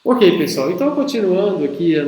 Ok, pessoal. Então, continuando aqui o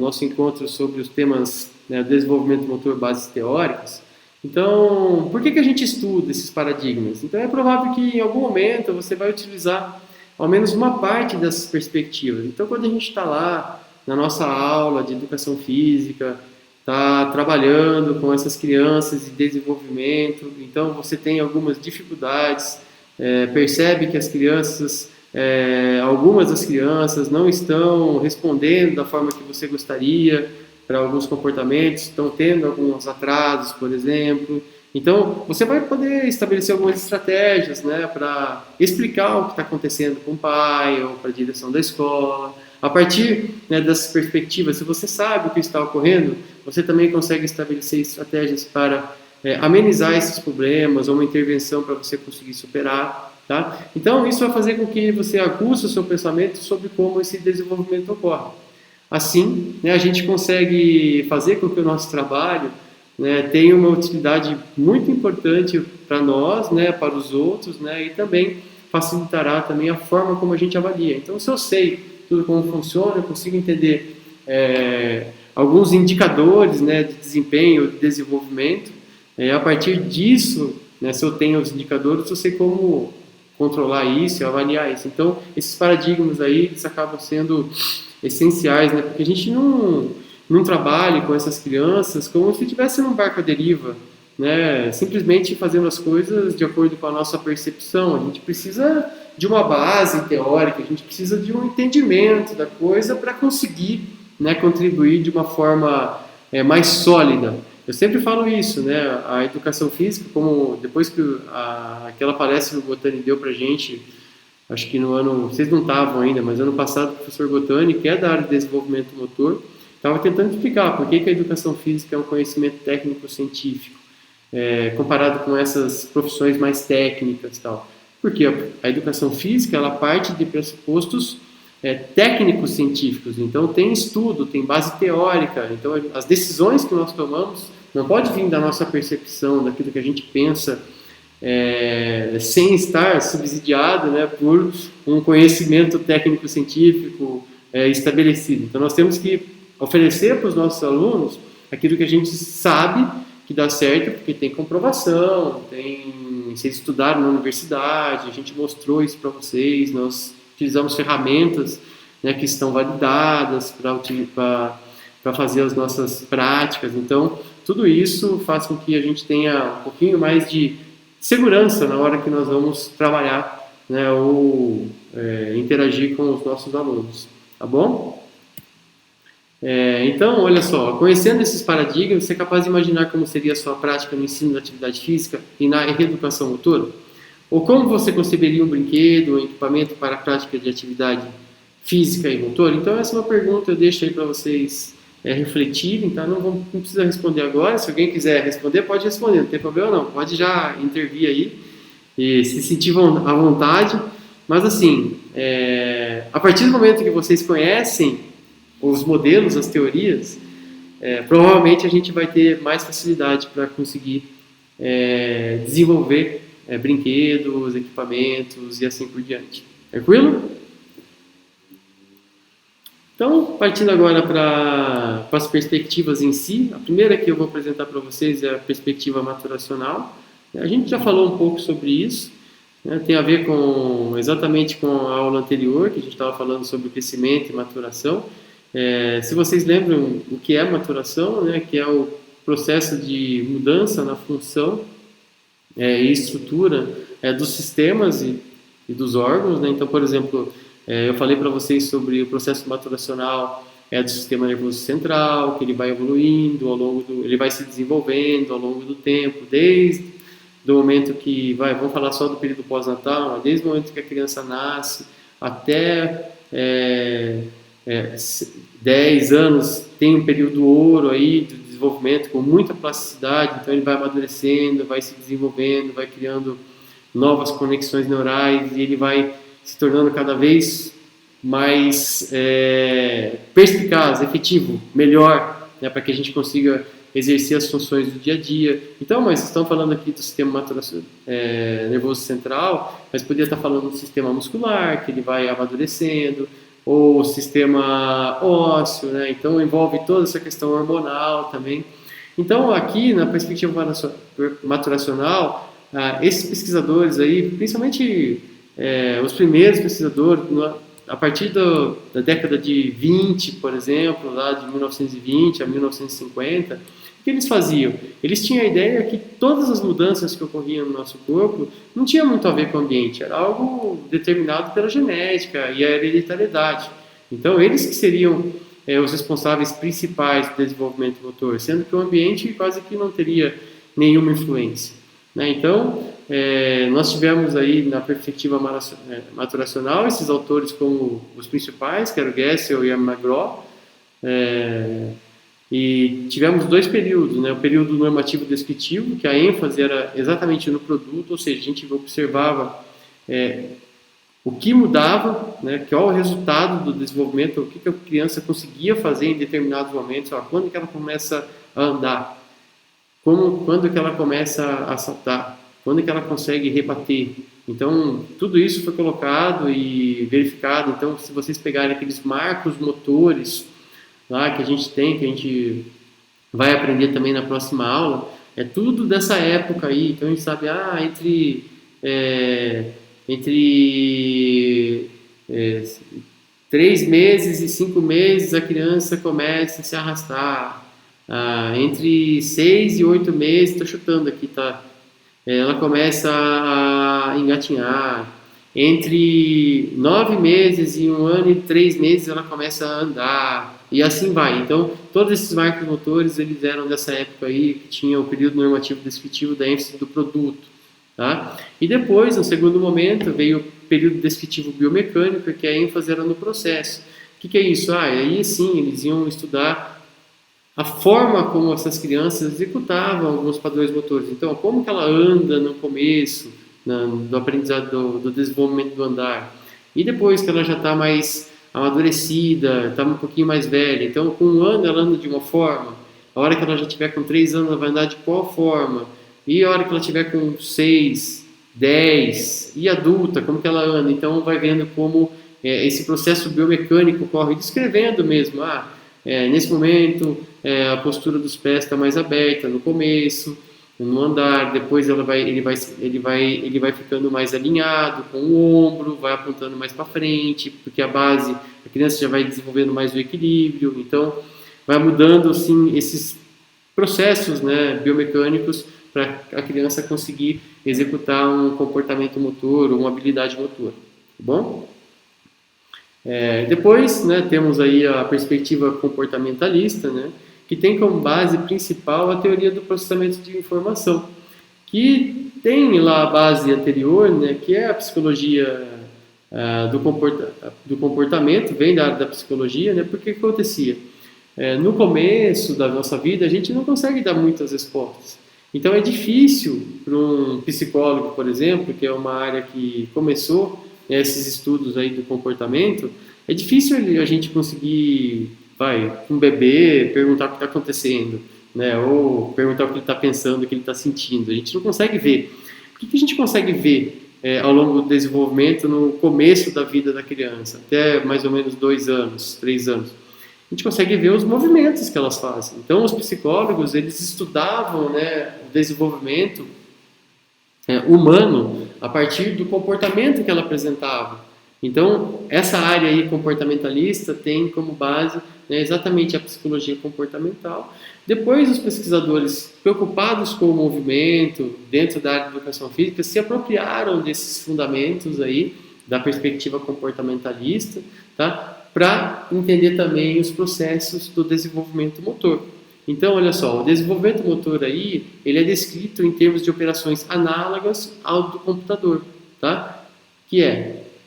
nosso encontro sobre os temas, né, desenvolvimento motor, bases teóricas. Então, por que a gente estuda esses paradigmas? Então, é provável que em algum momento você vai utilizar ao menos uma parte dessas perspectivas. Então, quando a gente está lá na nossa aula de educação física, está trabalhando com essas crianças em desenvolvimento, então você tem algumas dificuldades, percebe que as crianças algumas das crianças não estão respondendo da forma que você gostaria para alguns comportamentos, estão tendo alguns atrasos, por exemplo. Então, você vai poder estabelecer algumas estratégias, né, para explicar o que está acontecendo com o pai ou para a direção da escola. A partir, né, dessas perspectivas, se você sabe o que está ocorrendo, você também consegue estabelecer estratégias para amenizar esses problemas ou uma intervenção para você conseguir superar. Tá? Então, isso vai fazer com que você aguce o seu pensamento sobre como esse desenvolvimento ocorre. Assim, né, a gente consegue fazer com que o nosso trabalho, né, tenha uma utilidade muito importante para nós, né, para os outros, né, e também facilitará também a forma como a gente avalia. Então, se eu sei tudo como funciona, eu consigo entender alguns indicadores, né, de desempenho, de desenvolvimento, a partir disso, né, se eu tenho os indicadores, eu sei como controlar isso, avaliar isso. Então, esses paradigmas aí, eles acabam sendo essenciais, né? Porque a gente não trabalha com essas crianças como se estivesse num barco à deriva, né? Simplesmente fazendo as coisas de acordo com a nossa percepção. A gente precisa de uma base teórica, a gente precisa de um entendimento da coisa para conseguir, né, contribuir de uma forma mais sólida. Eu sempre falo isso, né? A educação física, como depois que aquela palestra que o Botani deu pra gente, acho que no ano, vocês não estavam ainda, mas ano passado o professor Botani, que é da área de desenvolvimento motor, estava tentando explicar por que a educação física é um conhecimento técnico-científico, comparado com essas profissões mais técnicas e tal. Porque a educação física, ela parte de pressupostos técnicos científicos, então tem estudo, tem base teórica, então as decisões que nós tomamos não pode vir da nossa percepção, daquilo que a gente pensa, sem estar subsidiado, né, por um conhecimento técnico-científico estabelecido. Então nós temos que oferecer para os nossos alunos aquilo que a gente sabe que dá certo, porque tem comprovação, vocês estudaram na universidade, a gente mostrou isso para vocês, nós utilizamos ferramentas, né, que estão validadas para fazer as nossas práticas. Então, tudo isso faz com que a gente tenha um pouquinho mais de segurança na hora que nós vamos trabalhar, né, ou interagir com os nossos alunos. Tá bom? Então, olha só, conhecendo esses paradigmas, você é capaz de imaginar como seria a sua prática no ensino da atividade física e na reeducação motora? Ou como você conceberia um brinquedo ou equipamento para a prática de atividade física e motor? Então, essa é uma pergunta, eu deixo aí para vocês refletirem, tá? Não precisa responder agora, se alguém quiser responder, pode responder, não tem problema não, pode já intervir aí e se sentir à vontade, mas assim, a partir do momento que vocês conhecem os modelos, as teorias, provavelmente a gente vai ter mais facilidade para conseguir desenvolver brinquedos, equipamentos e assim por diante. Tranquilo? Então, partindo agora para as perspectivas em si, a primeira que eu vou apresentar para vocês é a perspectiva maturacional. A gente já falou um pouco sobre isso, né? Tem a ver exatamente com a aula anterior, que a gente estava falando sobre crescimento e maturação. Se vocês lembram o que é maturação, né? Que é o processo de mudança na função e estrutura dos sistemas e dos órgãos, né? Então, por exemplo, eu falei para vocês sobre o processo maturacional do sistema nervoso central, que ele vai evoluindo ele vai se desenvolvendo ao longo do tempo, desde do momento que vamos falar só do período pós-natal, desde o momento que a criança nasce até 10 anos, tem um período ouro aí de desenvolvimento com muita plasticidade, então ele vai amadurecendo, vai se desenvolvendo, vai criando novas conexões neurais e ele vai se tornando cada vez mais perspicaz, efetivo, melhor, né, para que a gente consiga exercer as funções do dia a dia. Então, mas estamos falando aqui do sistema nervoso central, mas poderia estar falando do sistema muscular, que ele vai amadurecendo, ou o sistema ósseo, né? Então envolve toda essa questão hormonal também. Então aqui na perspectiva maturacional, esses pesquisadores aí, principalmente os primeiros pesquisadores, a partir da década de 20, por exemplo, lá de 1920 a 1950, o que eles faziam? Eles tinham a ideia que todas as mudanças que ocorriam no nosso corpo não tinha muito a ver com o ambiente, era algo determinado pela genética e a hereditariedade. Então, eles que seriam os responsáveis principais do desenvolvimento motor, sendo que o ambiente quase que não teria nenhuma influência, né? Então, nós tivemos aí na perspectiva maturacional esses autores como os principais, que eram o Gessel e a McGraw, e tivemos dois períodos, né? O período normativo descritivo, que a ênfase era exatamente no produto, ou seja, a gente observava o que mudava, né? Qual o resultado do desenvolvimento, o que a criança conseguia fazer em determinados momentos, quando que ela começa a andar, quando que ela começa a saltar, quando que ela consegue rebater. Então, tudo isso foi colocado e verificado. Então, se vocês pegarem aqueles marcos motores lá que a gente tem, que a gente vai aprender também na próxima aula, é tudo dessa época aí. Então, a gente sabe, entre 3 meses e 5 meses a criança começa a se arrastar. Entre 6 e 8 meses, estou chutando aqui, tá? Ela começa a engatinhar. Entre 9 meses e 1 ano e 3 meses ela começa a andar. E assim vai. Então, todos esses marcos motores, eles eram dessa época aí, que tinha o período normativo descritivo da ênfase do produto. Tá? E depois, no segundo momento, veio o período descritivo biomecânico, que a ênfase era no processo. O que é isso? Aí sim, eles iam estudar a forma como essas crianças executavam alguns padrões motores. Então, como que ela anda no começo do aprendizado, do desenvolvimento do andar. E depois que ela já está mais amadurecida, está um pouquinho mais velha. Então, com 1 ano ela anda de uma forma, a hora que ela já tiver com 3 anos ela vai andar de qual forma, e a hora que ela tiver com 6, 10, e adulta, como que ela anda. Então, vai vendo como esse processo biomecânico ocorre, descrevendo mesmo, nesse momento a postura dos pés está mais aberta no começo, no andar, depois ele vai ficando mais alinhado com o ombro, vai apontando mais para frente, porque a criança já vai desenvolvendo mais o equilíbrio, então vai mudando assim esses processos, né, biomecânicos para a criança conseguir executar um comportamento motor ou uma habilidade motor, tá bom? Depois, né, temos aí a perspectiva comportamentalista, né, que tem como base principal a teoria do processamento de informação, que tem lá a base anterior, né, que é a psicologia do comportamento, vem da área da psicologia, né, porque o que acontecia? No começo da nossa vida, a gente não consegue dar muitas respostas. Então é difícil para um psicólogo, por exemplo, que é uma área que começou esses estudos aí do comportamento, é difícil a gente conseguir, um bebê, perguntar o que está acontecendo, né? Ou perguntar o que ele está pensando, o que ele está sentindo. A gente não consegue ver. O que a gente consegue ver ao longo do desenvolvimento, no começo da vida da criança, até mais ou menos 2 anos, 3 anos? A gente consegue ver os movimentos que elas fazem. Então, os psicólogos, eles estudavam, né, o desenvolvimento humano a partir do comportamento que ela apresentava. Então, essa área aí comportamentalista tem como base, né, exatamente a psicologia comportamental. Depois, os pesquisadores preocupados com o movimento dentro da área de educação física se apropriaram desses fundamentos aí da perspectiva comportamentalista, tá? Para entender também os processos do desenvolvimento motor. Então, olha só, o desenvolvimento motor aí, ele é descrito em termos de operações análogas ao do computador, tá? Que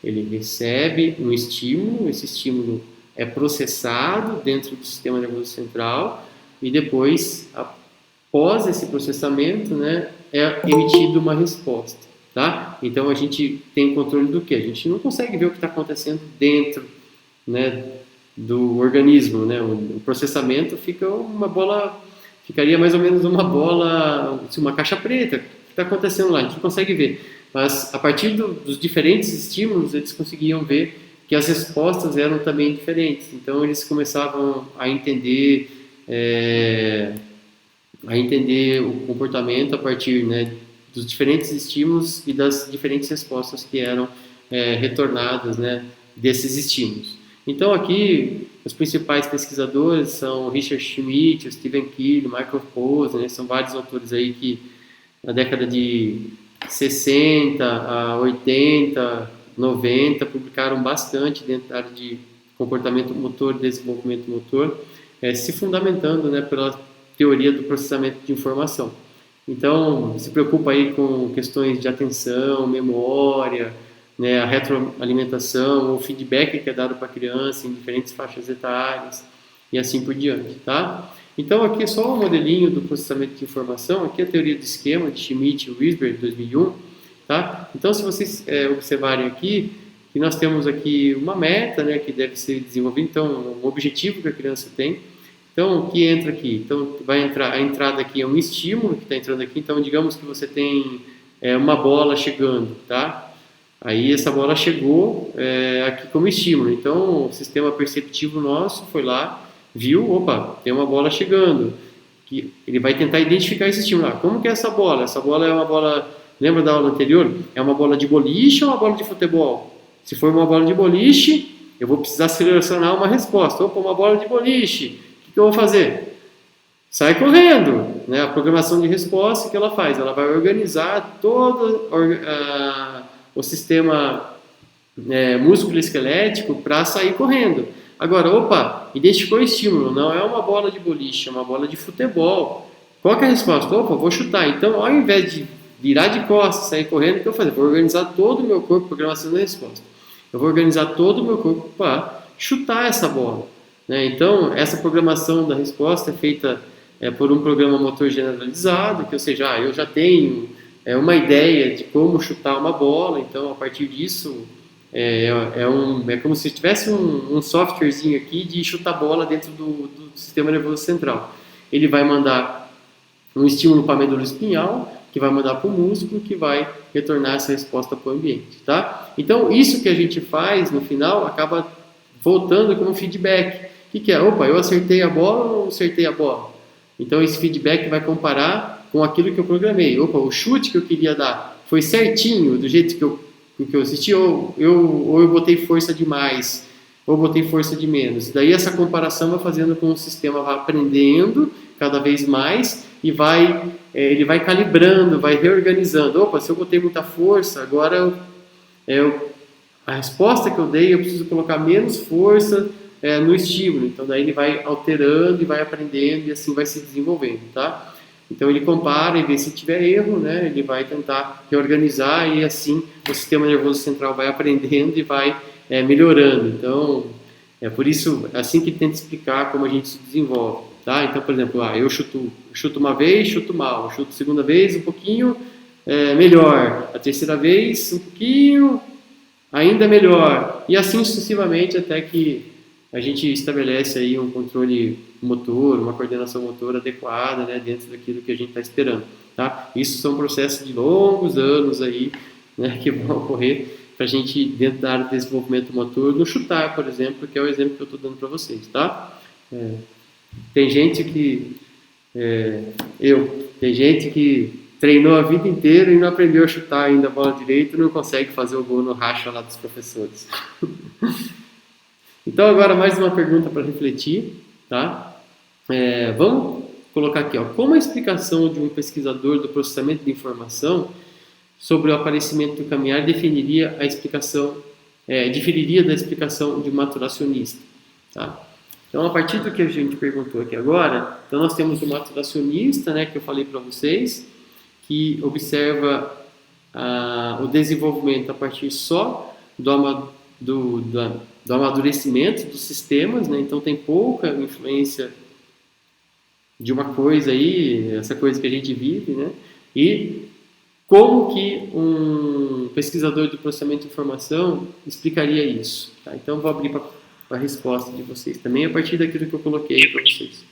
ele recebe um estímulo, esse estímulo é processado dentro do sistema nervoso central e depois, após esse processamento, né, é emitida uma resposta, tá? Então, a gente tem controle do quê? A gente não consegue ver o que está acontecendo dentro, né, do organismo, né? O processamento ficaria mais ou menos uma bola, uma caixa preta, o que está acontecendo lá, a gente não consegue ver, mas a partir dos diferentes estímulos eles conseguiam ver que as respostas eram também diferentes. Então eles começavam a entender o comportamento a partir, né, dos diferentes estímulos e das diferentes respostas que eram retornadas, né, desses estímulos. Então aqui os principais pesquisadores são Richard Schmidt, Stephen Keel, Michael Posner, né, são vários autores aí que na década de 60 a 80, 90 publicaram bastante dentro da área de comportamento motor, desenvolvimento motor, se fundamentando, né, pela teoria do processamento de informação. Então, se preocupa aí com questões de atenção, memória, né, a retroalimentação, o feedback que é dado para a criança em diferentes faixas etárias e assim por diante, tá? Então, aqui é só um modelinho do processamento de informação, aqui é a teoria do esquema de Schmidt e Wisber, de 2001, tá? Então, se vocês observarem aqui, que nós temos aqui uma meta, né, que deve ser desenvolvida, então, um objetivo que a criança tem. Então, o que entra aqui? Então, vai entrar, a entrada aqui é um estímulo que está entrando aqui, então, digamos que você tem uma bola chegando, tá? Aí essa bola chegou aqui como estímulo, então o sistema perceptivo nosso foi lá, viu, opa, tem uma bola chegando, que ele vai tentar identificar esse estímulo. Como que é essa bola? Essa bola é uma bola, lembra da aula anterior? É uma bola de boliche ou uma bola de futebol? Se for uma bola de boliche, eu vou precisar selecionar uma resposta. Opa, uma bola de boliche, o que eu vou fazer? Sai correndo, né? A programação de resposta que ela faz, ela vai organizar todo o sistema músculo-esquelético para sair correndo. Agora, opa, identificou o estímulo, não é uma bola de boliche, é uma bola de futebol. Qual que é a resposta? Opa, vou chutar. Então, ao invés de virar de costas, sair correndo, o que eu vou fazer? Vou organizar todo o meu corpo, programação da resposta. Eu vou organizar todo o meu corpo para chutar essa bola, né? Então, essa programação da resposta é feita por um programa motor generalizado, que, ou seja, eu já tenho uma ideia de como chutar uma bola, então a partir disso é como se tivesse um softwarezinho aqui de chutar bola dentro do sistema nervoso central. Ele vai mandar um estímulo para a medula espinhal, que vai mandar para o músculo, que vai retornar essa resposta para o ambiente, tá? Então isso que a gente faz no final acaba voltando como feedback. O que é? Opa, eu acertei a bola ou não acertei a bola? Então esse feedback vai comparar com aquilo que eu programei. Opa, o chute que eu queria dar foi certinho, do jeito que eu assisti, ou eu botei força demais, ou botei força de menos. Daí essa comparação vai fazendo com que o sistema vai aprendendo cada vez mais e ele vai calibrando, vai reorganizando. Opa, se eu botei muita força, agora a resposta que eu dei, eu preciso colocar menos força no estímulo. Então daí ele vai alterando e vai aprendendo e assim vai se desenvolvendo, tá? Então ele compara e vê se tiver erro, né? Ele vai tentar reorganizar e assim o sistema nervoso central vai aprendendo e vai melhorando. Então é por isso assim que tenta explicar como a gente se desenvolve, tá? Então, por exemplo, eu chuto uma vez, chuto mal, eu chuto a segunda vez um pouquinho melhor, a terceira vez um pouquinho ainda melhor e assim sucessivamente até que a gente estabelece aí um controle motor, uma coordenação motora adequada, né, dentro daquilo que a gente está esperando, tá? Isso são processos de longos anos aí, né, que vão ocorrer para a gente, dentro da área de desenvolvimento motor, no chutar, por exemplo, que é o exemplo que eu estou dando para vocês, tá? Tem gente que treinou a vida inteira e não aprendeu a chutar ainda a bola direito e não consegue fazer o gol no racha lá dos professores. Então agora mais uma pergunta para refletir, tá? Vamos colocar aqui, como a explicação de um pesquisador do processamento de informação sobre o aparecimento do caminhar diferiria da explicação de um maturacionista, tá? Então a partir do que a gente perguntou aqui agora, então nós temos o maturacionista, né, que eu falei para vocês, que observa o desenvolvimento a partir só do amadurecimento dos sistemas, né? Então tem pouca influência de uma coisa aí, essa coisa que a gente vive, né? E como que um pesquisador do processamento de informação explicaria isso, tá? Então vou abrir para a resposta de vocês também a partir daquilo que eu coloquei para vocês.